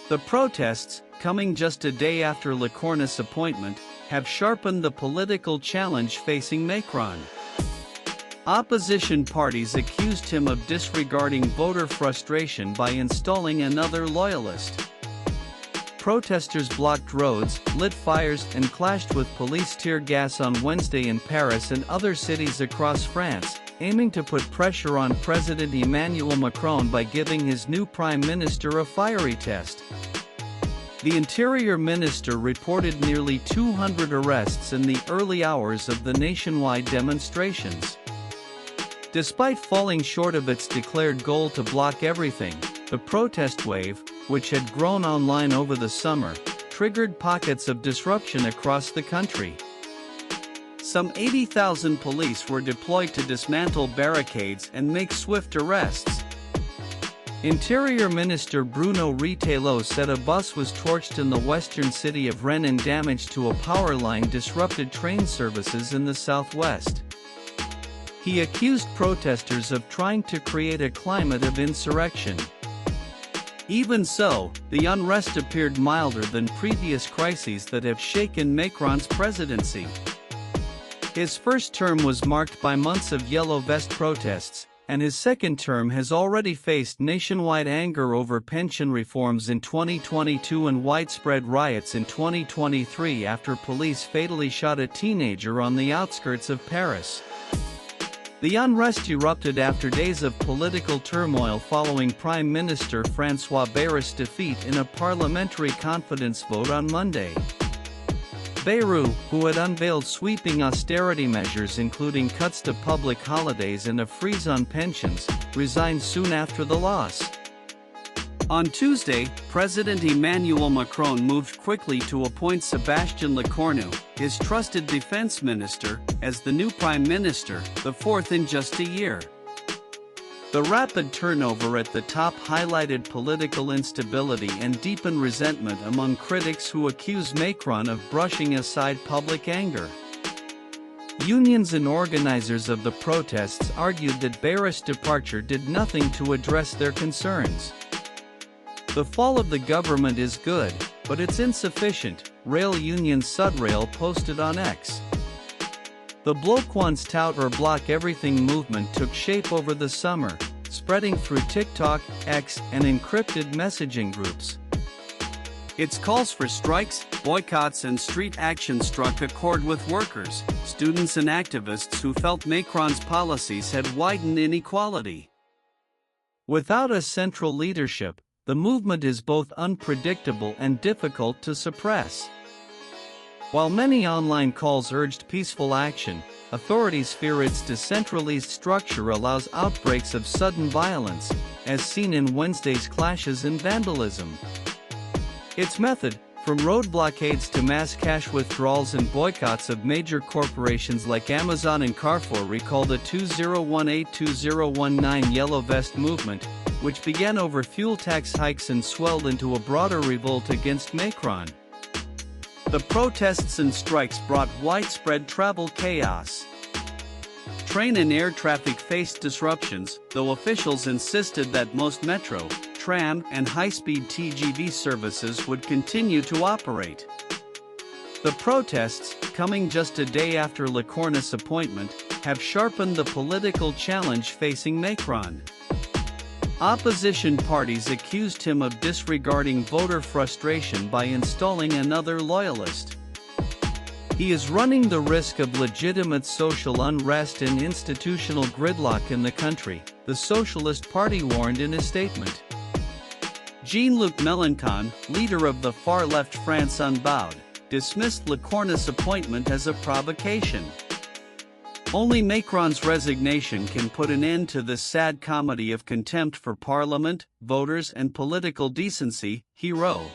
The protests, coming just a day after Lecornu's appointment, have sharpened the political challenge facing Macron. Opposition parties accused him of disregarding voter frustration by installing another loyalist. Protesters blocked roads, lit fires, and clashed with police tear gas on Wednesday in Paris and other cities across France, aiming to put pressure on President Emmanuel Macron by giving his new prime minister a fiery test. The Interior Minister reported nearly 200 arrests in the early hours of the nationwide demonstrations. Despite falling short of its declared goal to block everything, the protest wave, which had grown online over the summer, triggered pockets of disruption across the country. Some 80,000 police were deployed to dismantle barricades and make swift arrests. Interior Minister Bruno Retailleau said a bus was torched in the western city of Rennes and damage to a power line disrupted train services in the southwest. He accused protesters of trying to create a climate of insurrection. Even so, the unrest appeared milder than previous crises that have shaken Macron's presidency. His first term was marked by months of yellow vest protests, and his second term has already faced nationwide anger over pension reforms in 2022 and widespread riots in 2023 after police fatally shot a teenager on the outskirts of Paris. The unrest erupted after days of political turmoil following Prime Minister François Bayrout's defeat in a parliamentary confidence vote on Monday. Bayrou, who had unveiled sweeping austerity measures including cuts to public holidays and a freeze on pensions, resigned soon after the loss. On Tuesday, President Emmanuel Macron moved quickly to appoint Sébastien Lecornu, his trusted defense minister, as the new prime minister, the fourth in just a year. The rapid turnover at the top highlighted political instability and deepened resentment among critics who accuse Macron of brushing aside public anger. Unions and organizers of the protests argued that Bayrout's departure did nothing to address their concerns. The fall of the government is good, but it's insufficient, rail union Sudrail posted on X. The Bloc One's tout or block everything movement took shape over the summer, spreading through TikTok, X, and encrypted messaging groups. Its calls for strikes, boycotts, and street action struck a chord with workers, students, and activists who felt Macron's policies had widened inequality. Without a central leadership, the movement is both unpredictable and difficult to suppress. While many online calls urged peaceful action, authorities fear its decentralized structure allows outbreaks of sudden violence, as seen in Wednesday's clashes and vandalism. Its method, from road blockades to mass cash withdrawals and boycotts of major corporations like Amazon and Carrefour, recall the 2018-2019 Yellow Vest movement, which began over fuel tax hikes and swelled into a broader revolt against Macron. The protests and strikes brought widespread travel chaos. Train and air traffic faced disruptions, though officials insisted that most metro, tram, and high-speed TGV services would continue to operate. The protests, coming just a day after Lecornu's appointment, have sharpened the political challenge facing Macron. Opposition parties accused him of disregarding voter frustration by installing another loyalist. He is running the risk of legitimate social unrest and institutional gridlock in the country, the Socialist Party warned in a statement. Jean-Luc Mélenchon, leader of the far-left France Unbowed, dismissed Lecornu's appointment as a provocation. Only Macron's resignation can put an end to this sad comedy of contempt for parliament, voters, and political decency, he wrote.